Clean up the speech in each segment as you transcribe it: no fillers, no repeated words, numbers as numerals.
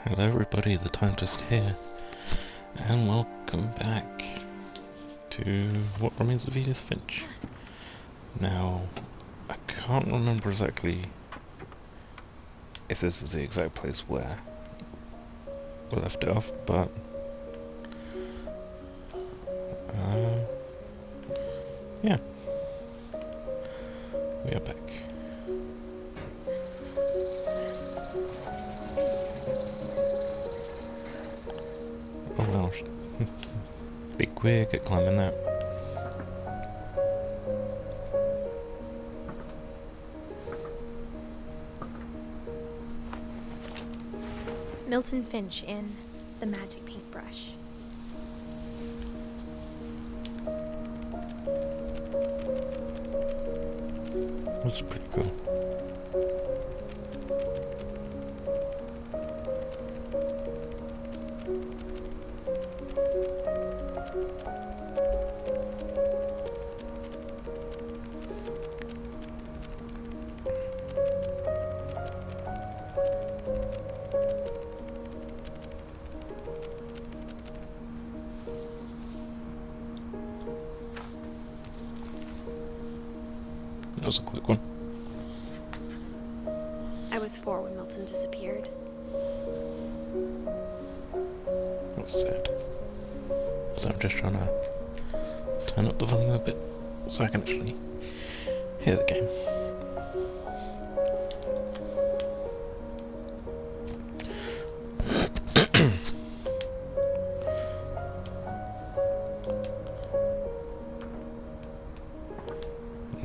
Hello everybody, the Time Twist here, and welcome back to what remains of Edith Finch. Now, I can't remember exactly if this is the exact place where we left it off, but yeah, we are back. Oh well, be quick at climbing that. Milton Finch in The Magic Paintbrush. That's pretty cool. That was a quick one. I was 4 when Milton disappeared. That's sad. So I'm just trying to turn up the volume a bit so I can actually hear the game.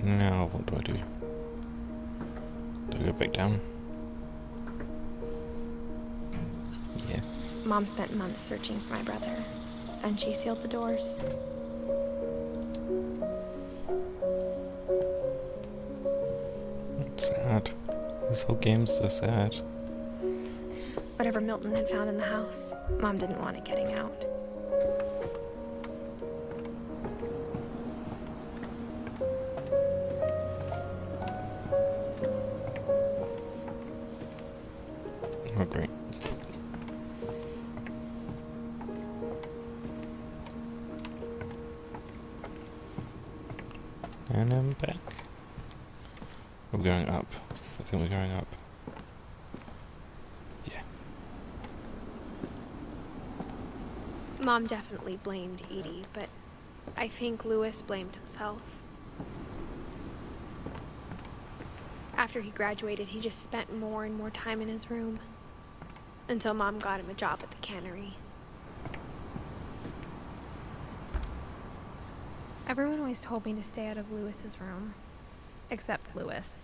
Now, what do I do? Do I go back down? Yeah. Mom spent months searching for my brother. Then she sealed the doors. It's sad. This whole game's so sad. Whatever Milton had found in the house, Mom didn't want it getting out. Oh, great. And I'm back. We're going up. I think we're going up. Yeah. Mom definitely blamed Edie, but I think Lewis blamed himself. After he graduated, he just spent more and more time in his room. Until Mom got him a job at the cannery. Everyone always told me to stay out of Lewis's room. Except Lewis.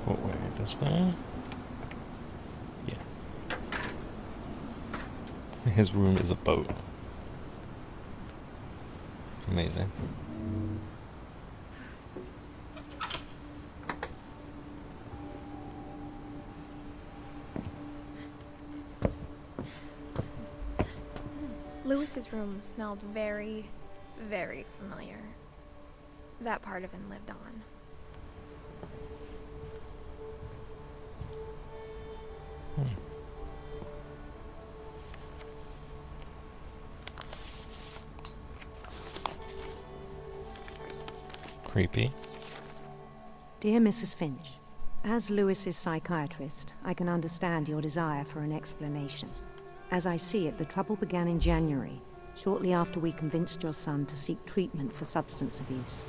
What way? This way? Yeah. His room is a boat. Amazing. Lewis's room smelled very, very familiar. That part of him lived on. Creepy. Dear Mrs. Finch, as Lewis's psychiatrist, I can understand your desire for an explanation. As I see it, the trouble began in January, shortly after we convinced your son to seek treatment for substance abuse.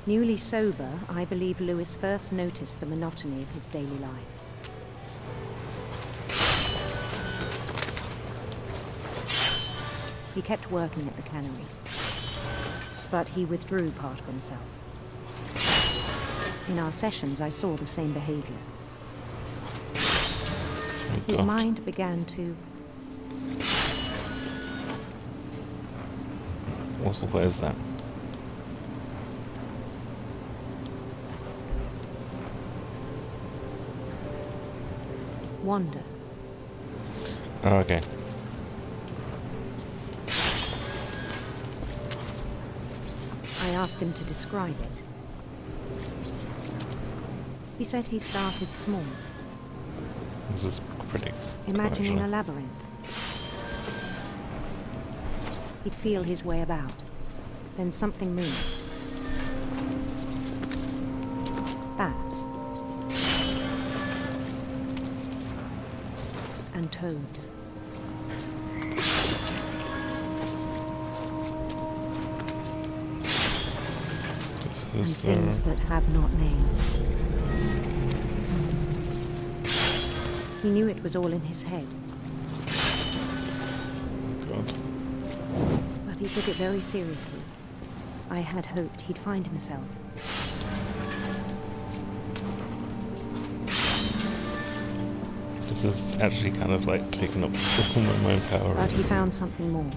Newly sober, I believe Lewis first noticed the monotony of his daily life. He kept working at the cannery, but he withdrew part of himself. In our sessions, I saw the same behavior. His mind began to... Where's that? wander. Oh, okay. I asked him to describe it. He said he started small, This is pretty imagining cool, a labyrinth. He'd feel his way about. Then something moved. Bats. And toads. And things that have not names. He knew it was all in his head. God. But he took it very seriously. I had hoped he'd find himself. This is actually kind of like taking up all my power. But he found something more.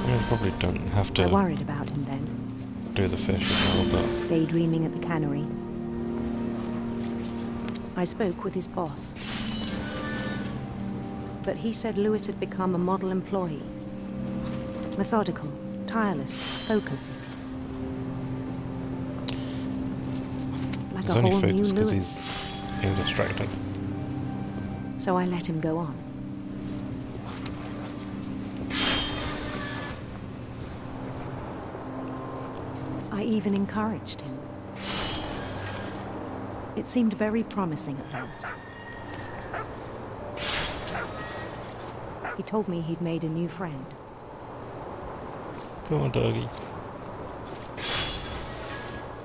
I mean, I probably don't have I to worried about him then, do the fish as well, but daydreaming at the cannery. I spoke with his boss. But he said Lewis had become a model employee. Methodical, tireless, focused. Like he's a only whole new focused because Lewis. he's being distracted. So I let him go on. I even encouraged him. It seemed very promising at first. He told me he'd made a new friend. Come on, doggy.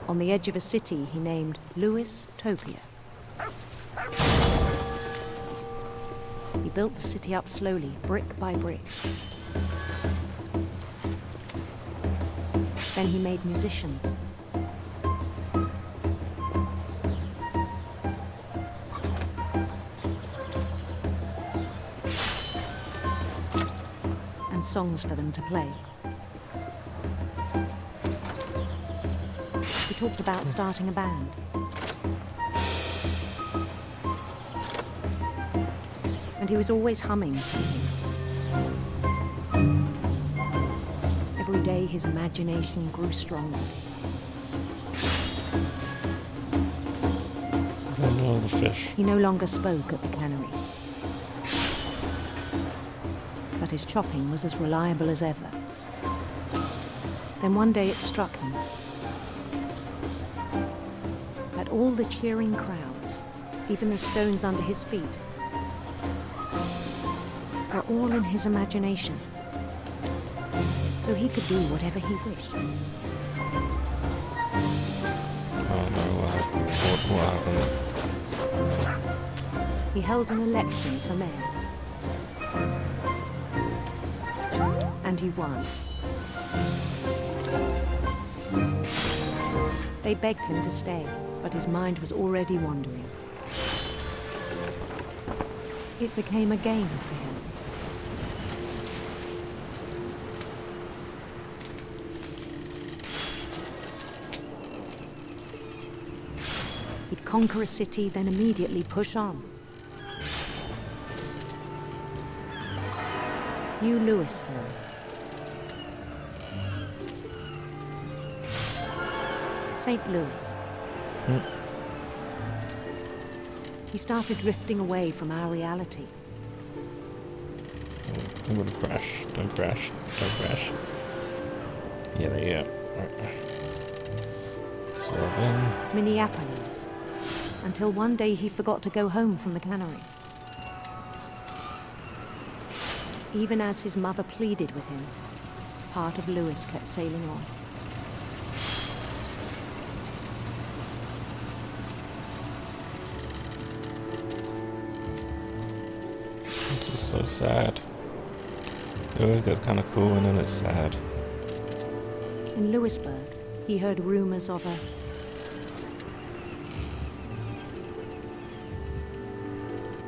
On the edge of a city he named Lewis Topia. He built the city up slowly, brick by brick. Then he made musicians. And songs for them to play. He talked about starting a band. And he was always humming something. Every day his imagination grew stronger. Oh no, the fish. He no longer spoke at the cannery. But his chopping was as reliable as ever. Then one day it struck him that all the cheering crowds, even the stones under his feet, were all in his imagination. So he could do whatever he wished. Oh no, what happened? He held an election for mayor. And he won. They begged him to stay, but his mind was already wandering. It became a game for him. He'd conquer a city, then immediately push on. New Louisville. St. Louis. He started drifting away from our reality. I'm gonna crash. Don't crash. Don't crash. Yeah, there you go. Right. So then... Minneapolis. Until one day he forgot to go home from the cannery. Even as his mother pleaded with him, part of Lewis kept sailing on. This is so sad. It always gets kind of cool and then it's sad. In Lewisburg, he heard rumors of a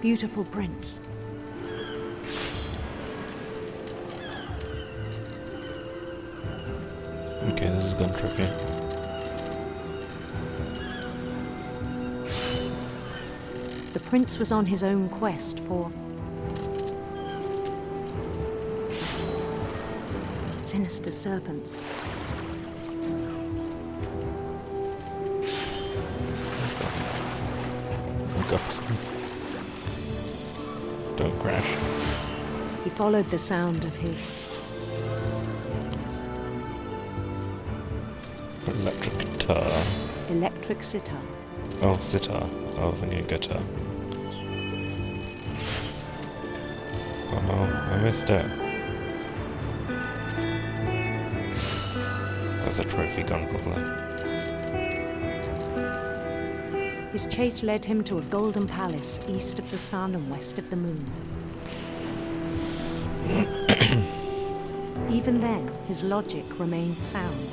beautiful prince. Okay, this is gonna trip you. The prince was on his own quest for sinister serpents. God. Don't crash. He followed the sound of his Electric guitar. electric sitar. Oh, sitar. I was thinking guitar. Oh no, I missed it. That's a trophy gun, probably. His chase led him to a golden palace east of the sun and west of the moon. Even then, his logic remained sound.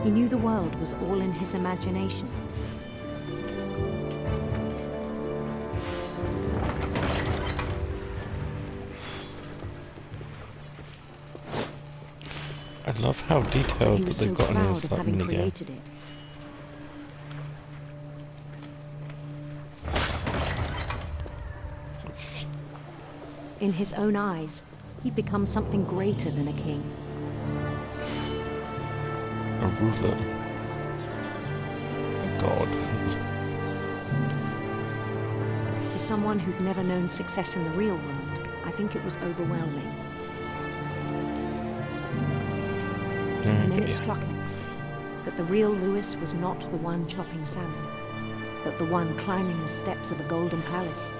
He knew the world was all in his imagination. I love how He detailed was they've so got in proud this of like, having minigame. created it. In his own eyes, he'd become something greater than a king. A ruler. A god. For someone who'd never known success in the real world, I think it was overwhelming. And then it struck him that the real Lewis was not the one chopping salmon, but the one climbing the steps of a golden palace.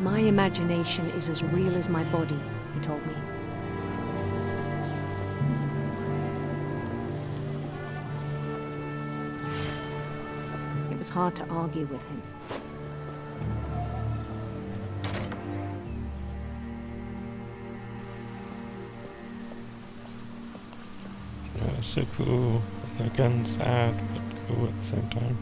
My imagination is as real as my body, he told me. It was hard to argue with him. Yeah, so cool. Again, sad, but cool at the same time.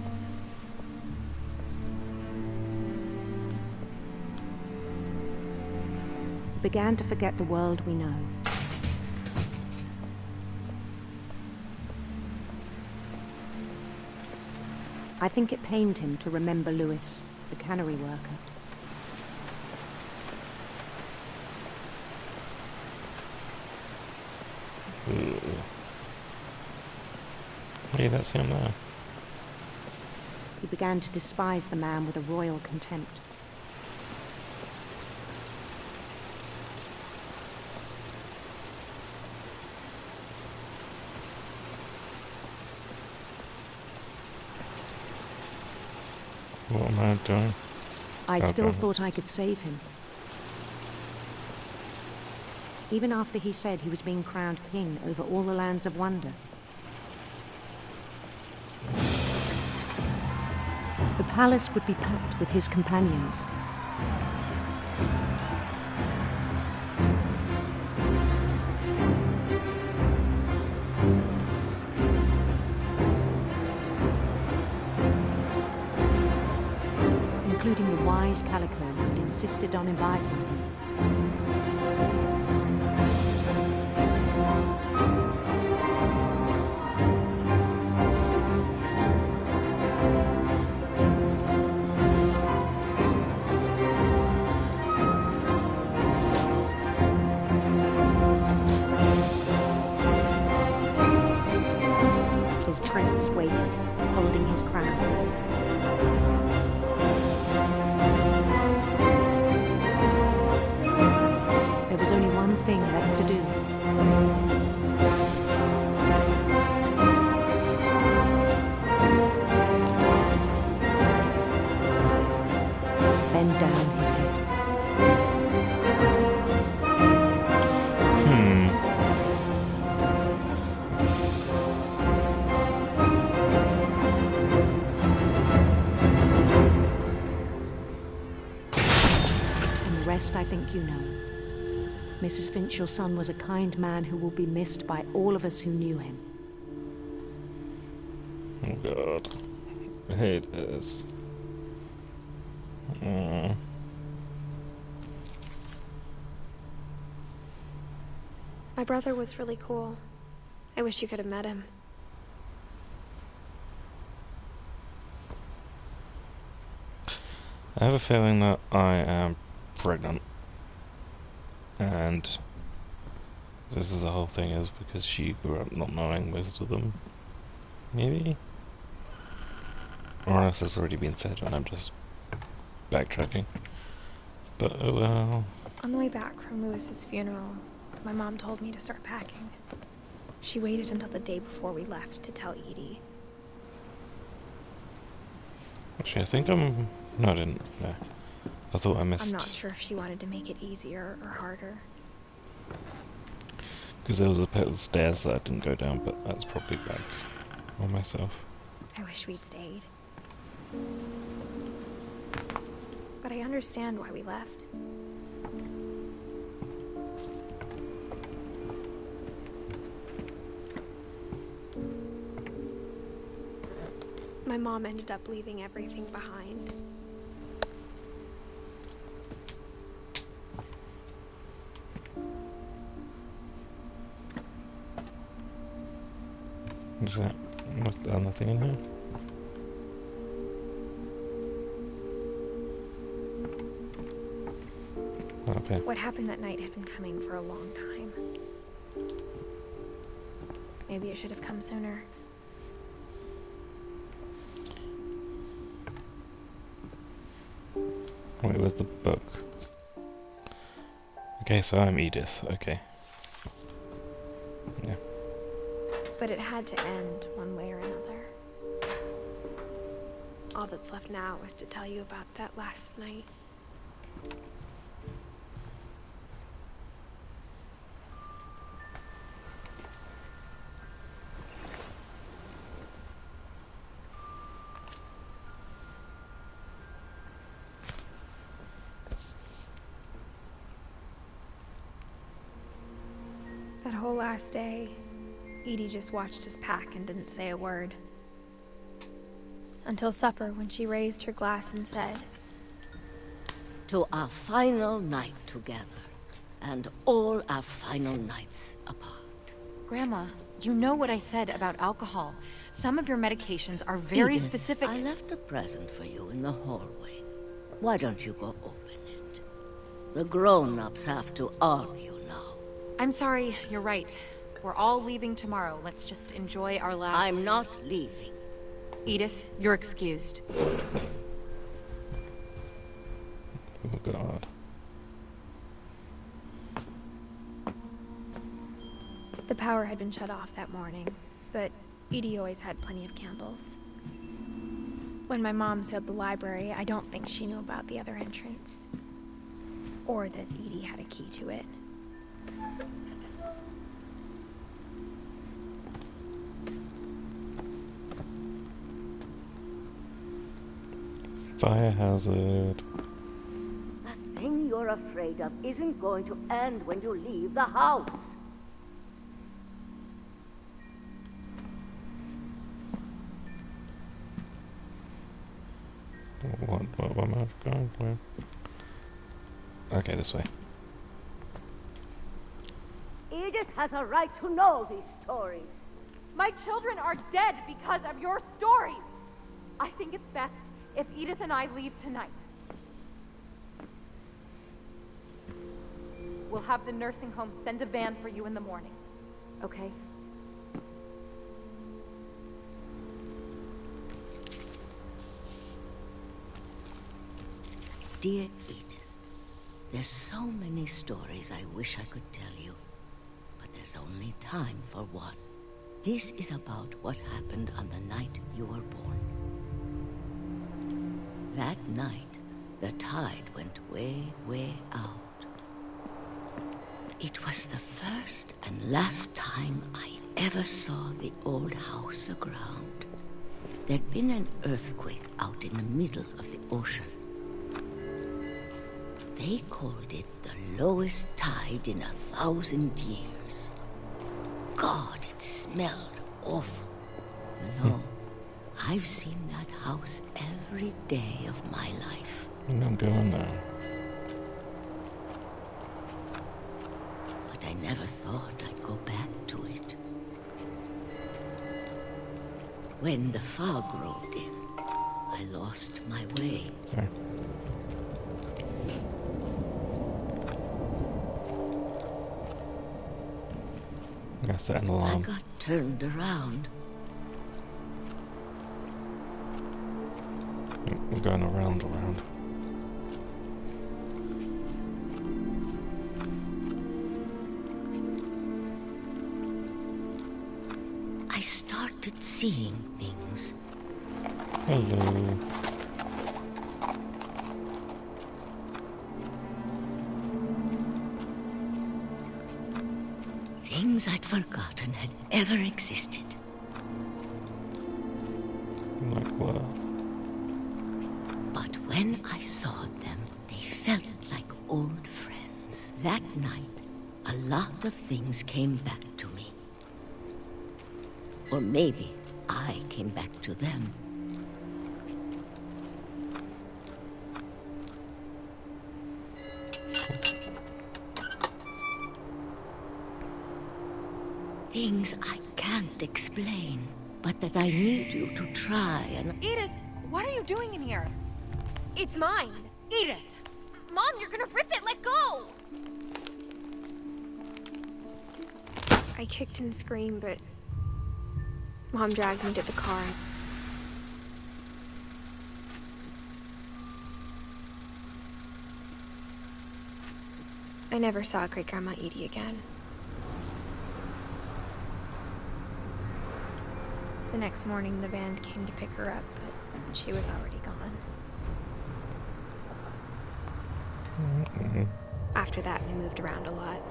He began to forget the world we know. I think it pained him to remember Lewis, the cannery worker. Ooh. Hey, that's him there. He began to despise the man with a royal contempt. What am I doing? I still Okay. thought I could save him. Even after he said he was being crowned king over all the lands of wonder. The palace would be packed with his companions. Including the wise Calico who'd insisted on inviting him. His prince waited, holding his crown. There was only one thing left to do. Bend down his head. And the rest I think you know. Mrs. Finch, your son was a kind man who will be missed by all of us who knew him. Oh god. I hate this. Mm. My brother was really cool. I wish you could have met him. I have a feeling that I am pregnant. And this is the whole thing, is because she grew up not knowing most of them. Maybe? Or unless it's already been said and I'm just backtracking. But oh well. On the way back from Lewis's funeral, my mom told me to start packing. She waited until the day before we left to tell Edie. Actually, I think I'm... No, I didn't. No. I thought I missed... I'm not sure if she wanted to make it easier or harder. Because there was a pit of stairs that I didn't go down, but that's probably back on myself. I wish we'd stayed. But I understand why we left. My mom ended up leaving everything behind. Is that nothing in here? Okay. What happened that night had been coming for a long time. Maybe it should have come sooner. Wait, where's the book? Okay, so I'm Edith, okay. Yeah. But it had to end one way or another. All that's left now is to tell you about that last night. That whole last day, Edie just watched us pack and didn't say a word. Until supper, when she raised her glass and said, "To our final night together, and all our final nights apart." Grandma, you know what I said about alcohol. Some of your medications are very Edith, specific. I left a present for you in the hallway. Why don't you go open it? The grown-ups have to argue now. I'm sorry, you're right. We're all leaving tomorrow. Let's just enjoy our last... I'm not leaving. Edith, you're excused. Oh god. the power had been shut off that morning, but Edie always had plenty of candles. When my mom sealed the library, I don't think she knew about the other entrance. Or that Edie had a key to it. Fire hazard. That thing you're afraid of isn't going to end when you leave the house. What am I going? Where? Okay, this way. Edith has a right to know these stories. My children are dead because of your stories. I think it's best if Edith and I leave tonight. We'll have the nursing home send a van for you in the morning, okay? Dear Edith, there's so many stories I wish I could tell you, but there's only time for one. This is about what happened on the night you were born. That night, the tide went way, way out. It was the first and last time I ever saw the old house aground. There'd been an earthquake out in the middle of the ocean. They called it the lowest tide in 1,000 years. God, it smelled awful. You know, I've seen that house every day of my life. I'm going now. But I never thought I'd go back to it. When the fog rolled in, I lost my way. Sorry. set an I alarm. got turned around. We're going around. I started seeing things. Hello. Things I'd forgotten had ever existed. Like what? But when I saw them, they felt like old friends. That night, a lot of things came back to me. Or maybe I came back to them. Things I can't explain, but that I need you to try and... Edith, what are you doing in here? It's mine. Edith! Mom, you're gonna rip it. Let go. I kicked and screamed, but Mom dragged me to the car. I never saw Great-Grandma Edie again. The next morning, the band came to pick her up, but she was already gone. After that, we moved around a lot.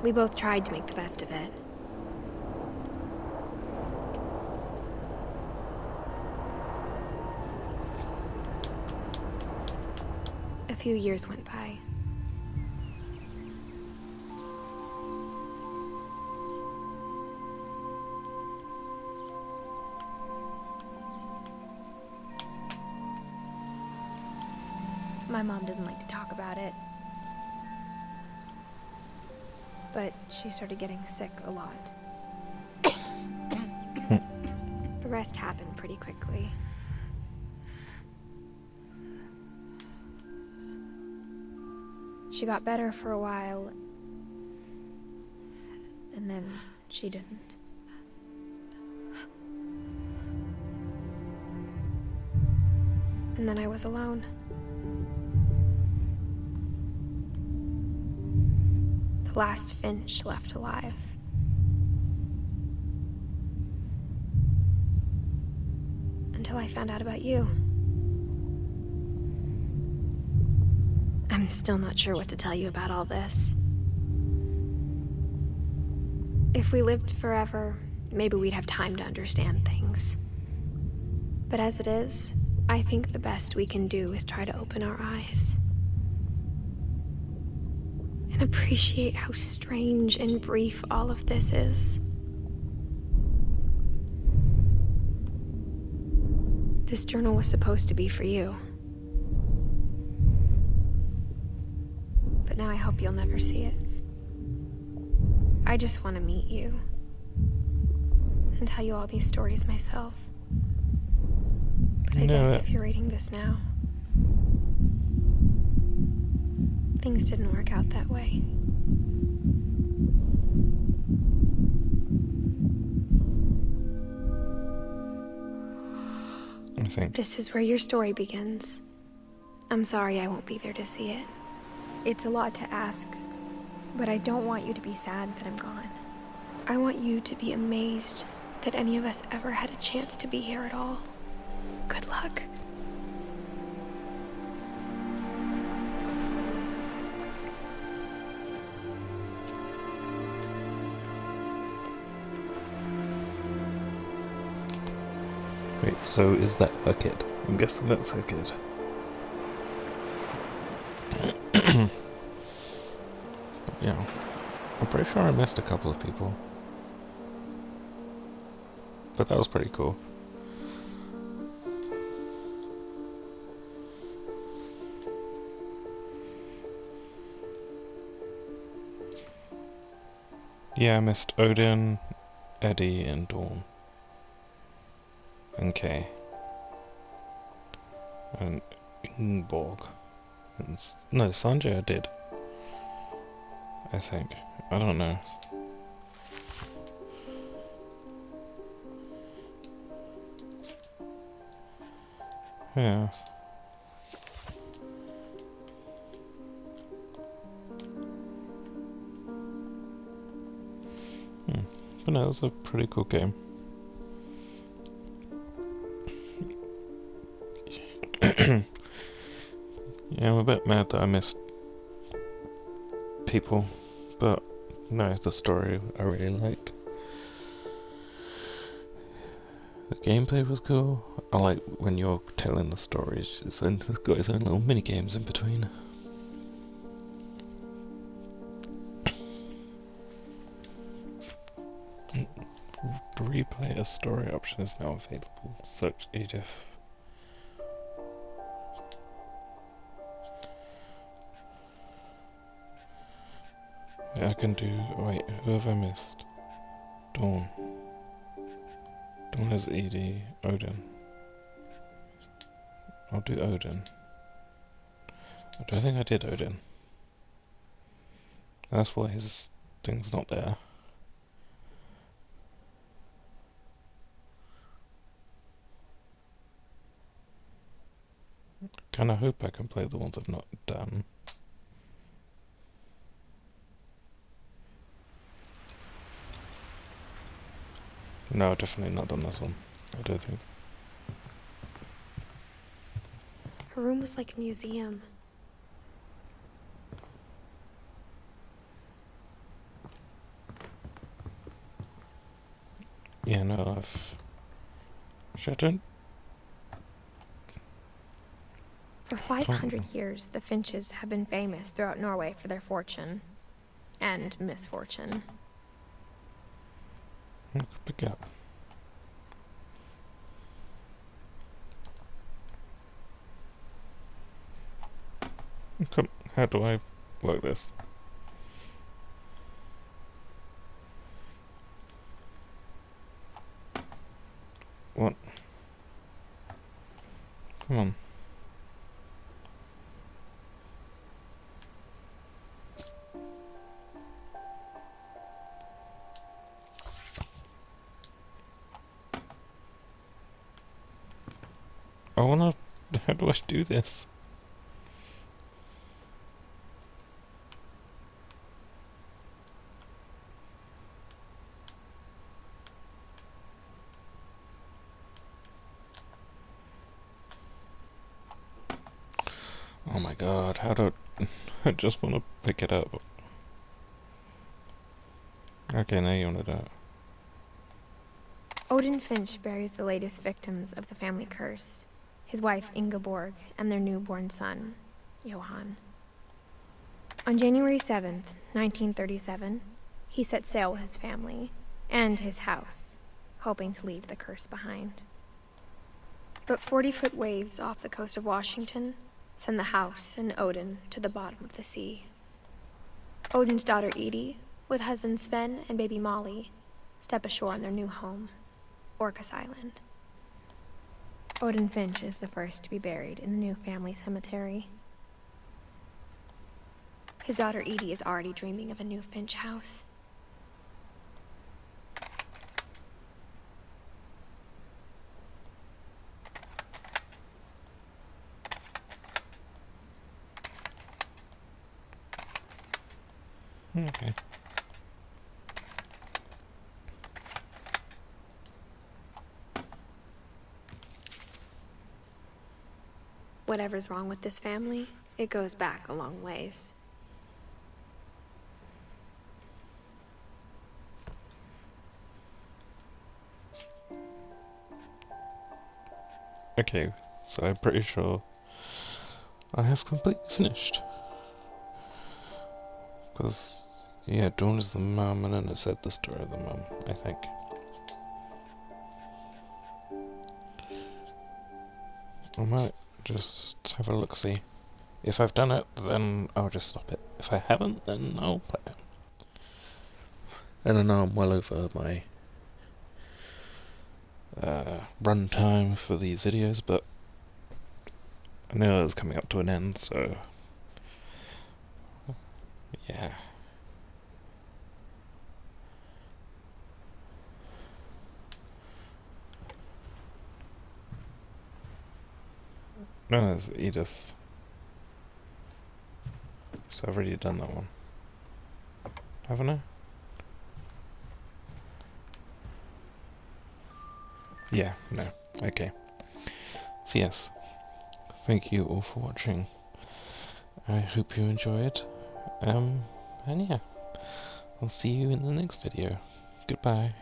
We both tried to make the best of it. A few years went by. My mom doesn't like to talk about it. But she started getting sick a lot. The rest happened pretty quickly. She got better for a while, and then she didn't. And then I was alone. The last Finch left alive. Until I found out about you. I'm still not sure what to tell you about all this. If we lived forever, maybe we'd have time to understand things. But as it is, I think the best we can do is try to open our eyes. And appreciate how strange and brief all of this is. This journal was supposed to be for you. But now I hope you'll never see it. I just want to meet you. And tell you all these stories myself. But I guess if you're reading this now, things didn't work out that way. I think. This is where your story begins. I'm sorry I won't be there to see it. It's a lot to ask, but I don't want you to be sad that I'm gone. I want you to be amazed that any of us ever had a chance to be here at all. Good luck. Wait, so is that her kid? I'm guessing that's her kid. Yeah. I'm pretty sure I missed a couple of people. But that was pretty cool. Yeah, I missed Odin, Eddie, and Dawn. And Kay. And Ingeborg. No, Sanjay did. I think. I don't know. Yeah. But no, it was a pretty cool game. Yeah, I'm a bit mad that I missed people, but no, the story I really liked. The gameplay was cool. I like when you're telling the stories, it's got its own little mini games in between. The replay a story option is now available. Search Edith. Yeah, I can do. Wait, who have I missed? Dawn. Dawn is Edie. Odin. I'll do Odin. I don't think I did Odin. That's why his thing's not there. Kinda hope I can play the ones I've not done. No, I've definitely not done this one. I don't think. Her room was like a museum. Yeah, no, I've... Actually, I don't... For 500 years, the Finches have been famous throughout Norway for their fortune. And misfortune. I could pick it up. Come, how do I work this? What? Come on. I wanna... How do I do this? Oh my god, how do... I just wanna pick it up. Okay, now you wanna do it. Odin Finch buries the latest victims of the family curse. His wife Ingeborg and their newborn son, Johan. On January 7th, 1937, he set sail with his family and his house, hoping to leave the curse behind. But 40-foot waves off the coast of Washington send the house and Odin to the bottom of the sea. Odin's daughter Edie, with husband Sven and baby Molly, step ashore on their new home, Orcas Island. Odin Finch is the first to be buried in the new family cemetery. His daughter Edie is already dreaming of a new Finch house. Okay. Whatever's wrong with this family, it goes back a long ways. Okay, so I'm pretty sure I have completely finished. Because, yeah, Dawn is the mum, and then it said the story of the mum, I think. I might just have a look-see. If I've done it, then I'll just stop it. If I haven't, then I'll play it. And I know I'm well over my run time for these videos, but I know it was coming up to an end, so yeah. No, it's Edith. So I've already done that one. Haven't I? Yeah, no. Okay. So yes. Thank you all for watching. I hope you enjoyed. And yeah. I'll see you in the next video. Goodbye.